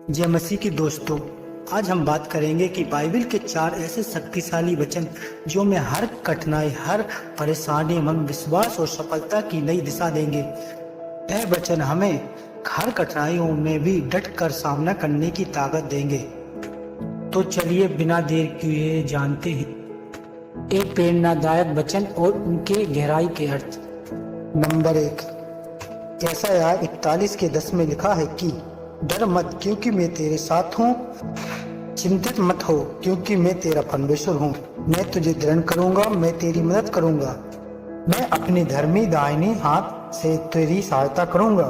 जय मसीह के दोस्तों, आज हम बात करेंगे कि बाइबल के 4 ऐसे शक्तिशाली वचन जो हमें हर कठिनाई, हर परेशानी एवं विश्वास और सफलता की नई दिशा देंगे। यह वचन हमें हर कठिनाइयों में भी डट कर सामना करने की ताकत देंगे। तो चलिए बिना देर किए जानते हैं एक प्रेरणादायक वचन और उनके गहराई के अर्थ। नंबर 1, यशायाह 41:10 में लिखा है कि डर मत, क्योंकि मैं तेरे साथ हूँ। चिंतित मत हो, क्योंकि मैं तेरा परमेश्वर हूँ। मैं तुझे दृढ़ करूंगा, मैं तेरी मदद करूंगा। मैं अपनी धर्मी दाहिने हाथ से तेरी सहायता करूंगा।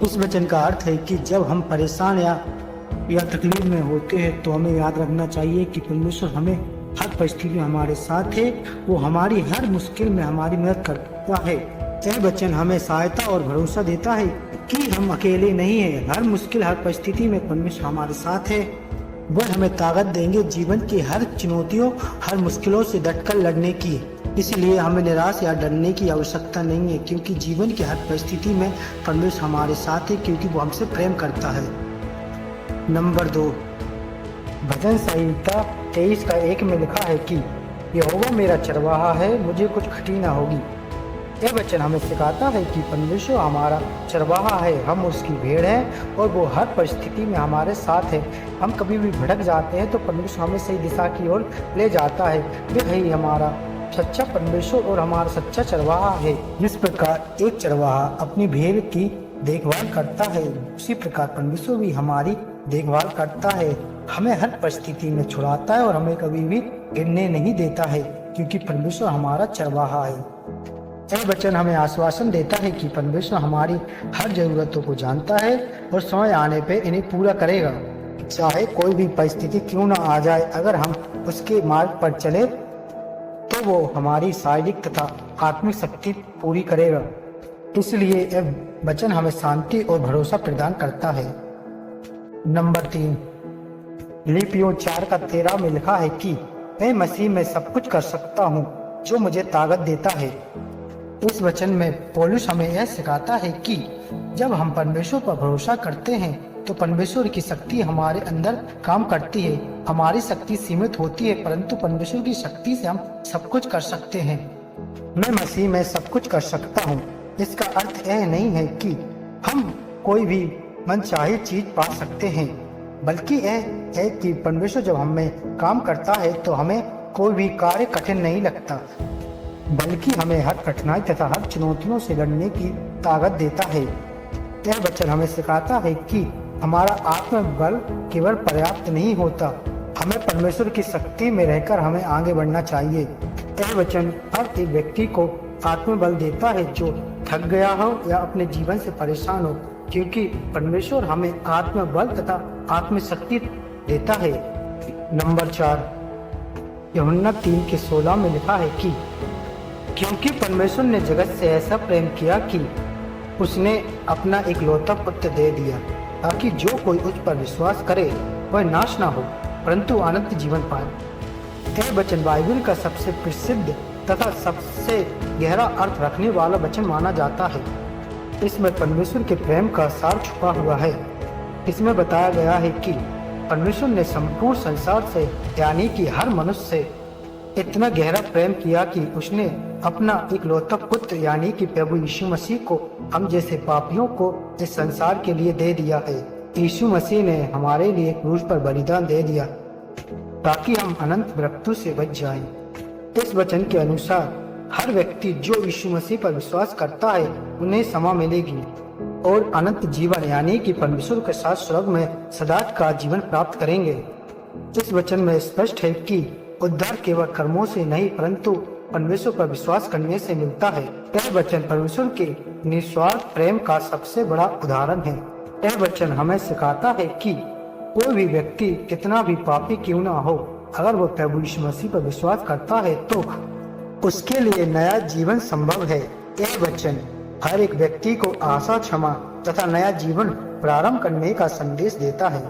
इस वचन का अर्थ है कि जब हम परेशान या तकलीफ में होते हैं तो हमें याद रखना चाहिए कि परमेश्वर हमें हर परिस्थिति में हमारे साथ है। वो हमारी हर मुश्किल में हमारी मदद करता है। यह वचन हमें सहायता और भरोसा देता है कि हम अकेले नहीं हैं। हर मुश्किल, हर परिस्थिति में परमेश्वर हमारे साथ है। वह हमें ताकत देंगे जीवन की हर चुनौतियों, हर मुश्किलों से डटकर लड़ने की। इसलिए हमें निराश या डरने की आवश्यकता नहीं है, क्योंकि जीवन की हर परिस्थिति में परमेश्वर हमारे साथ है, क्योंकि वो हमसे प्रेम करता है। नंबर 2, भजन संहिता 23:1 में लिखा है कि यहोवा मेरा चरवाहा है, मुझे कुछ घटी ना होगी। यह वचन हमें सिखाता है कि परमेश्वर हमारा चरवाहा है, हम उसकी भेड़ हैं और वो हर परिस्थिति में हमारे साथ है। हम कभी भी भटक जाते हैं तो परमेश्वर हमें सही दिशा की ओर ले जाता है। वह ही हमारा सच्चा परमेश्वर और हमारा सच्चा चरवाहा है। जिस प्रकार एक चरवाहा अपनी भेड़ की देखभाल करता है, उसी प्रकार परमेश्वर भी हमारी देखभाल करता है। हमें हर परिस्थिति में छुड़ाता है और हमें कभी भी गिरने नहीं देता है, क्योंकि परमेश्वर हमारा चरवाहा है। यह वचन हमें आश्वासन देता है कि परमेश्वर हमारी हर जरूरतों को जानता है और समय आने पे इन्हें पूरा करेगा। चाहे कोई भी परिस्थिति क्यों ना आ जाए, अगर हम उसके मार्ग पर चले तो वो हमारी शारीरिक तथा आत्मिक शक्ति पूरी करेगा। इसलिए यह वचन हमें शांति और भरोसा प्रदान करता है। नंबर 3, फिलिप्पियों 4:13 में लिखा है कि मैं मसीह में सब कुछ कर सकता हूँ जो मुझे ताकत देता है। इस वचन में पौलुस हमें यह सिखाता है कि जब हम परमेश्वर पर भरोसा करते हैं तो परमेश्वर की शक्ति हमारे अंदर काम करती है। हमारी शक्ति सीमित होती है, परंतु परमेश्वर की शक्ति से हम सब कुछ कर सकते हैं। मैं मसीह में सब कुछ कर सकता हूँ। इसका अर्थ यह नहीं है कि हम कोई भी मनचाही चीज पा सकते हैं, बल्कि यह है कि परमेश्वर जब हमें काम करता है तो हमें कोई भी कार्य कठिन नहीं लगता, बल्कि हमें हर कठिनाई तथा हर चुनौतियों से लड़ने की ताकत देता है। यह वचन हमें सिखाता है कि हमारा आत्मबल केवल पर्याप्त नहीं होता, हमें परमेश्वर की शक्ति में रहकर हमें आगे बढ़ना चाहिए। यह वचन हर एक व्यक्ति को आत्मबल देता है जो थक गया हो या अपने जीवन से परेशान हो, क्योंकि परमेश्वर हमें आत्मबल तथा आत्मशक्ति देता है। नंबर 4, यूहन्ना 3:16 में लिखा है कि क्योंकि परमेश्वर ने जगत से ऐसा प्रेम किया कि उसने अपना इकलौता पुत्र दे दिया, ताकि जो कोई उस पर विश्वास करे वह नाश ना हो परंतु अनंत जीवन पाए। यह वचन बाइबल का सबसे प्रसिद्ध तथा सबसे गहरा अर्थ रखने वाला वचन माना जाता है। इसमें परमेश्वर के प्रेम का सार छुपा हुआ है। इसमें बताया गया है कि परमेश्वर ने संपूर्ण संसार से, यानी कि हर मनुष्य से इतना गहरा प्रेम किया कि उसने अपना इकलौता पुत्र यानी कि प्रभु यीशु मसीह को हम जैसे पापियों को इस संसार के लिए दे दिया है। यीशु मसीह ने हमारे लिए क्रूस पर बलिदान दे दिया ताकि हम अनंत मृत्यु से बच जाएं। इस वचन के अनुसार हर व्यक्ति जो यीशु मसीह पर विश्वास करता है उन्हें क्षमा मिलेगी और अनंत जीवन यानी कि परमेश्वर के साथ स्वर्ग में सदा का जीवन प्राप्त करेंगे। इस वचन में स्पष्ट है कि उद्धार केवल कर्मों से नहीं परंतु परमेश्वर पर विश्वास करने से मिलता है। यह वचन परमेश्वर के निस्वार्थ प्रेम का सबसे बड़ा उदाहरण है। यह वचन हमें सिखाता है कि कोई भी व्यक्ति कितना भी पापी क्यों ना हो, अगर वो प्रभु यीशु मसीह पर विश्वास करता है तो उसके लिए नया जीवन संभव है। यह वचन हर एक व्यक्ति को आशा, क्षमा तथा नया जीवन प्रारंभ करने का संदेश देता है।